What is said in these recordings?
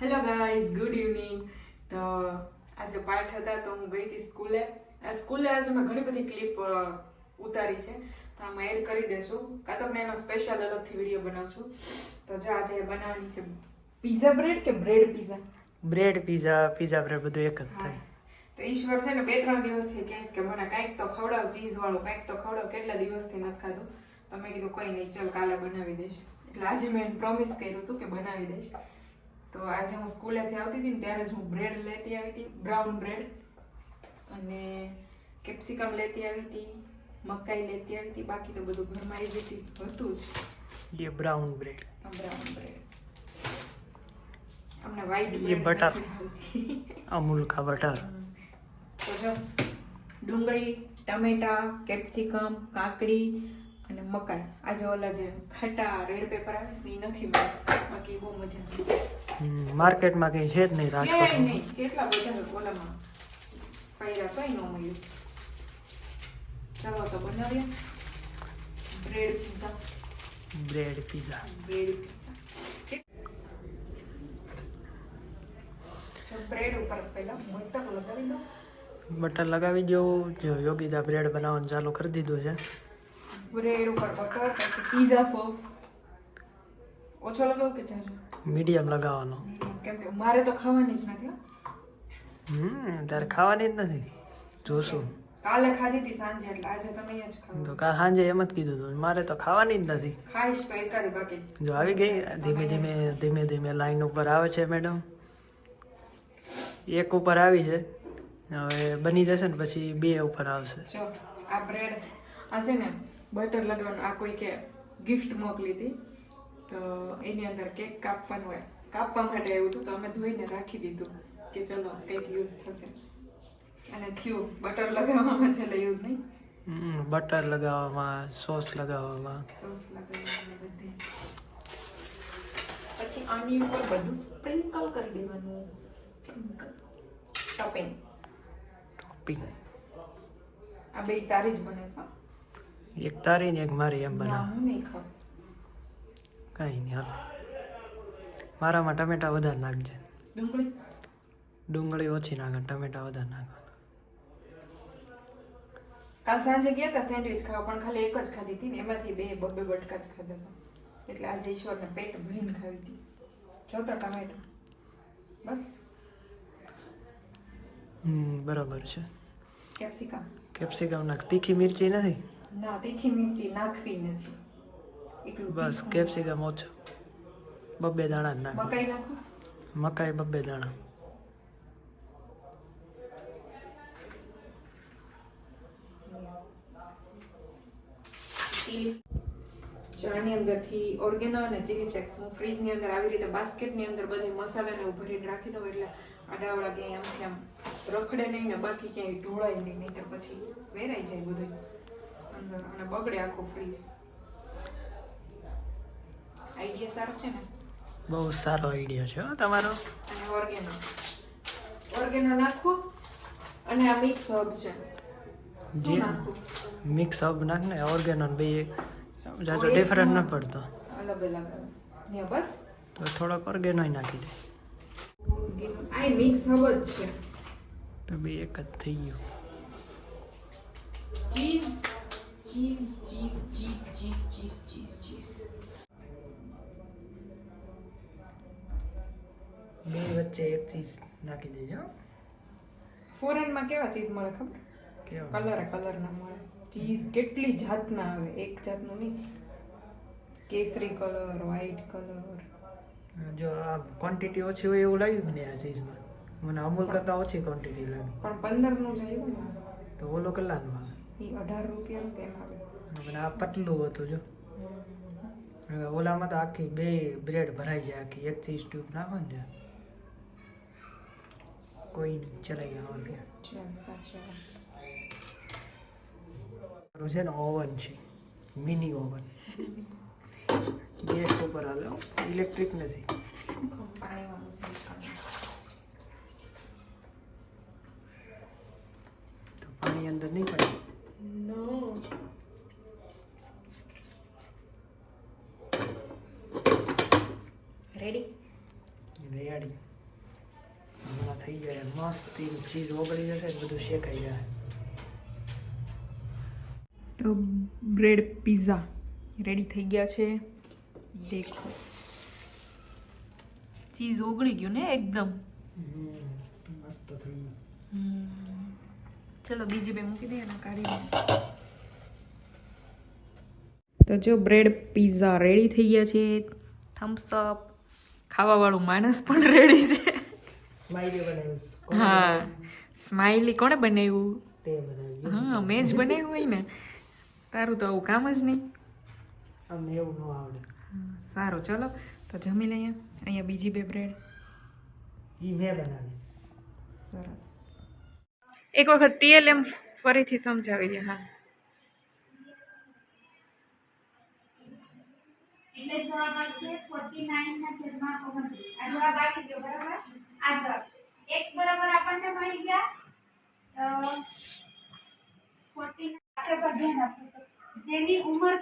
Hello guys, good evening. તો આજે પાઠ હતા તો હું ગઈ હતી સ્કૂલે. આજે મેં ઘણી બધી ક્લિપ ઉતારી છે, તો આમાં એડ કરી દેશું, કાં તો એનો સ્પેશિયલ અલગથી વિડીયો બનાવશું. તો જો આજે બનાવવાની છે પીઝા બ્રેડ કે bread pizza. Bread pizza bread બધું એક જ થાય. તો ઈશ્વર છે ને 2-3 દિવસથી કહે કે મને કાંઈક તો ખવડાવ, ચીઝ વાળું કાંઈક તો ખવડાવ. કેટલા દિવસથી નથી ખાધું. તો મેં કીધું કંઈ નહીં, ચાલ કાલે બનાવી દઈશ. એટલે આજે મેં પ્રોમિસ કર્યું હતું કે બનાવી દઈશ. તો આજે હું સ્કૂલેથી આવતી હતી ને ત્યારે જ હું બ્રેડ લેતી આવી હતી, બ્રાઉન બ્રેડ, અને કેપ્સિકમ લેતી આવી હતી, મકાઈ લેતી આવી હતી. બાકી તો બધું ઘરમાં આવી હતી, હતું જ. ये ब्राउन ब्रेड, બ્રાઉન બ્રેડ. અમને વ્હાઈટ ये બ્રેડ बटर, अमूल का बटर. તો જો ડુંગળી, ટમેટા, કેપ્સિકમ, કાકડી અને મકાઈ. આજે ઓલા જે ખાટા રેડ પેપર આવે છે એ નથી મળે, બાકી બહુ મજા આવે. માર્કેટમાં કઈ છે જ નહીં રાજકોટમાં. નહીં, કેટલા બધા ઓલામાં પૈરા કઈ ન મળ્યું. ચાલો તો બનાવીએ bread pizza. Bread pizza. Bread ઉપર પહેલા બટર લગાવી દો. બટર લગાવી દો. જો યોગીદા બ્રેડ બનાવવાનું ચાલુ કરી દીધું છે. બ્રેડ ઉપર બટર, પછી પીઝા સોસ ઓછો લગાવું કે જાજો? મીડિયમ લગાવવાનો. કેમ કે મારે તો ખાવાની જ નથી. તારે ખાવાની જ નથી. જોશું. કાલે ખાધી હતી સાંજે, એટલે આજે તો નહીં જ ખાવું. તો કાલ સાંજે એમ જ કીધું હતું, મારે તો ખાવાની જ નથી. ખાઈશ તો એકાદી બાકી. જો આવી ગઈ, ધીમે ધીમે લાઈન ઉપર આવે છે મેડમ. એક ઉપર આવી છે, હવે બની જશે ને પછી 2 ઉપર આવશે. જો આ બ્રેડ, આ છે ને બટર લગાવવાનું. આ કોઈ કે ગિફ્ટ મોકલી હતી, તો એની અંદર કેક કાપવાનું હોય, કાપવા માટે આવ્યું હતું, તો અમે ધોઈને રાખી દીધું કે ચલો કેક યુઝ થશે. અને થયું બટર લગાવવામાં છેલ્લે યુઝ નહીં. બટર લગાવવામાં, સોસ લગાવવામાં. સોસ લગાવવામાં બધે. પછી આની ઉપર બધું સ્પ્રિંકલ કરી દેવાનું. ટોપિંગ. આ બે તારી જ બને છે. એક તારી ને એક મારી એમ ના, બનાવ. હું નહીં ખાઉં. કઈ નહીં, હાલો. મારામાં ટમેટા વધારે નાખજે. ડુંગળી ઓછી નાખે, ટમેટા વધારે નાખે. કાલ સાંજે ગયા હતા સેન્ડવિચ ખાવા, પણ ખાલી એક જ ખાધી હતી ને, એમાંથી બબ્બે બટકા જ ખાધા હતા. એટલે આજે ઈશ્વરને પેટ ભરીને ખાવી હતી. જોતા ટમેટા બસ. બરાબર છે. કેપ્સિકમ નાખ. તીખી મિરચી નથી. ના, તીખી મિરચી નાખવી નથી. એકલું બસ કેપ્સિકમ ઓછો. 2 દાણા જ નાખ. મકાઈ નાખો. મકાઈ 2 દાણા. ચણાની અંદરથી ઓર્ગેનો અને ચીલી ફ્લેક્સ હું ફ્રીજની અંદર આવી રીતે બાસ્કેટની અંદર બધા મસાલાને ભરીને રાખી દઉં, એટલે આડાવડા ક્યાંય આમથી આમ રખડે નહીં ને બાકી ક્યાંય ઢોળાય નહીં, નહીંતર પછી વેરાઈ જાય બધું અંદર અને બગડે આખું ફ્રીજ. આઈડિયા સારો છે ને? બહુ સારો આઈડિયા છે હો તમારો. અને ઓર્ગેનો નાખવો. અને આ મિક્સ હબ છે. જે મિક્સ હબ નાખ ને, ઓર્ગેનો બે જાજો ડિફરન્ટ ન પડતો. અલગ અલગ ને બસ. તો થોડોક ઓર્ગેનો નાખી દે. આ મિક્સ હબ જ છે. તો બે એક જ થઈ ગયું. Cheese cheese cheese cheese cheese cheese cheese cheese. બે વચ્ચે એક ચીઝ નાખી દેજો. ફોરેનમાં કેવા ચીઝ મળે ખબર? કેવા? કલર ના મળે. ચીઝ કેટલી જાતના આવે, એક જાતનું નહીં. કેસરી કલર, વ્હાઈટ કલર. જો આ ક્વોન્ટિટી ઓછી હોય એવું લાગ્યું મને આ ચીઝમાં. મને અમૂલ કરતાં ઓછી ક્વોન્ટિટી લાગી. પણ 15 નું જાય ને, તો ઓલો કેટલાનું આવે? એ 18 રૂપિયાનું કેમ આવે છે? મને આ પતલું હતું જો. ઓલામાં તો આખી 2 બ્રેડ ભરાઈ જાય, આખી એક ચીઝ ટ્યુબ નાખો ને ત્યાં. કોઈ નહીં, ચલાઈ ગયા છે ને. ઓવન છે, મિની ઓવન. ગેસ ઉપર હાલે, ઇલેક્ટ્રિક નથી. તો પાણી અંદર નહીં પડે. નો. રેડી. રેડી. થઈ જાય મસ્ત ચીઝ ઓગળી જશે બધું શેકાઈ જાય. તો બ્રેડ પિઝા રેડી થઈ ગયા છે. દેખો ચીઝ ઓગળી ગયું ને એકદમ. મસ્ત થઈ ગયું. ચલો બીજી બે મૂકી દઈએ ને કાઢી દઈએ. તો જો બ્રેડ પિઝા રેડી થઈ ગયા છે. થમ્સ અપ. ખાવા વાળું માણસ પણ રેડી છે. સ્માઈલી બનાવ્યું. હા સ્માઈલી કોણે બનાવ્યું? તે બનાવ્યું. હા મેં જ બનાવ્યું હોય ને. તારું તો આવું કામ જ નહીં. અમને એવું ન આવડે. સારું ચલો તો જમી લઈએ. અહીંયા બીજી બે બ્રેડ. ઈ મેં બનાવીશ. સરસ. એક વખત TLM ફરીથી સમજાવી દે. હા એટલે જવાબ આવશે 49 ના છેદમાં 29. આ જવાબ આપી દો બરાબર. આ જવાબ x બરાબર આપણને મળી ગયા 49. આપણે પર ધ્યાન આપશું તો જેની ઉંમર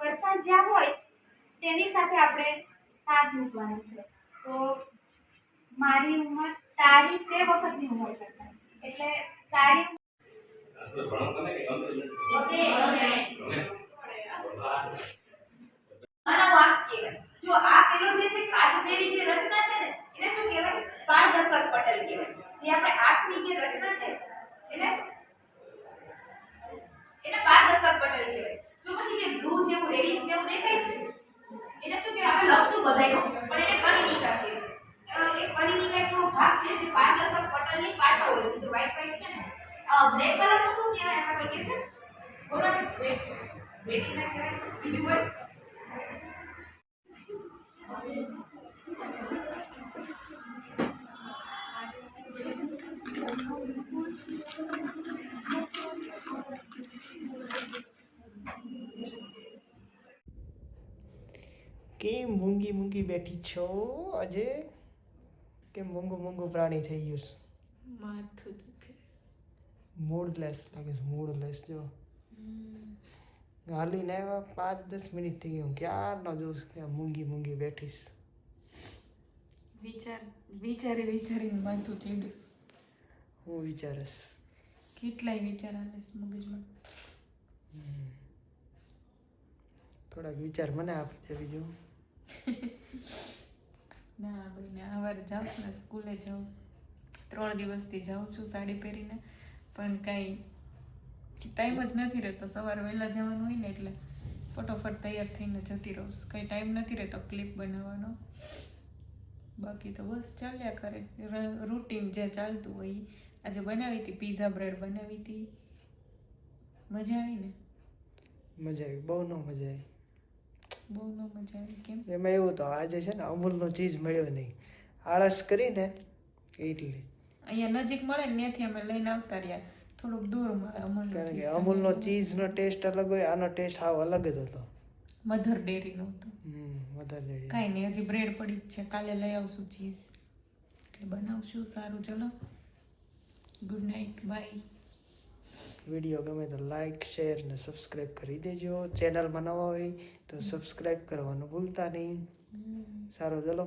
કરતા જ્યાં હોય તેની સાથે આપણે 7 મૂકવાનું છે. તો મારી ઉંમર તારી તે વખતની ઉંમર કરતા એટલે તારી વાક કહેવાય. જો આ પેલો જે છે કાચ જેવી જે રચના છે ને એને શું કહેવાય? પારદર્શક પટલ કહેવાય. જે આપણે આંખની જે રચના છે એને પારદર્શક પટલ કહેવાય. જો પછી જે બ્લુ જેવું રેડિશ જેવું દેખાય છે એને શું કહેવાય? આપણે લખશું બધાયનો પણ એને કનિનિકા કહેવાય. એક કનિનિકા એવો ભાગ છે જે પારદર્શક પટલની પાછળ હોય છે. જે વ્હાઈટ છે ને બ્લેક કલરનું શું કહેવાય? આપણે કોઈ કહેશે બોલો ને. રેટિના કહેવાય. બીજું કોઈ કેમ મૂંગી બેઠી છો આજે? કેમ મૂંગું પ્રાણી થઈ ગયું છે? માથું દુખે. મૂડલેસ લાગે છે. મૂડલેસ જો હાલીને આવ્યા 5-10 મિનિટ થઈ ગઈ. હું ક્યારનો જોઉં છું કે મૂંગી બેઠીશ. વિચારીને માથું ચીડ્યું. હું વિચારસ કેટલાય વિચાર આલે છે મગજમાં. થોડાક વિચાર મને આપી દે બીજું. ના ભાઈ ને સવારે જાઉં ને સ્કૂલે જાઉં 3 દિવસથી જાઉં છું સાડી પહેરીને પણ કાંઈ ટાઈમ જ નથી રહેતો. સવારે વહેલા જવાનું હોય ને એટલે ફટોફટ તૈયાર થઈને જતી રહું. કંઈ ટાઈમ નથી રહેતો ક્લિપ બનાવવાનો. બાકી તો બસ ચાલ્યા કરે રૂટીન જે ચાલતું હોય. આજે બનાવી હતી પિઝા બ્રેડ બનાવી હતી. મજા આવી ને? મજા આવી. બહુ ન મજા આવી. બહુ ન મજા આવી. કેમ? એમાં એવું તો આજે છે ને અમૂલનો ચીઝ મળ્યો નહીં. આળસ કરીને એટલે અહીંયા નજીક મળે ને ત્યાંથી અમે લઈને આવતા રહ્યા. થોડુંક દૂર મળે અમૂલનો કારણ કે ચીઝ. અમૂલનો ચીઝનો ટેસ્ટ અલગ હોય. આનો ટેસ્ટ હાવ અલગ જ હતો. મધર ડેરીનો હતો. વધારે કાંઈ નહીં હજી બ્રેડ પડી જ છે. કાલે લઈ આવશું ચીઝ એટલે બનાવશું. સારું ચલો ગુડ નાઇટ બાય. વિડીયો ગમે તો લાઈક શેર ને સબસ્ક્રાઈબ કરી દેજો. ચેનલમાં નવા હોય તો સબસ્ક્રાઈબ કરવાનું ભૂલતા નહીં. સારું ચલો.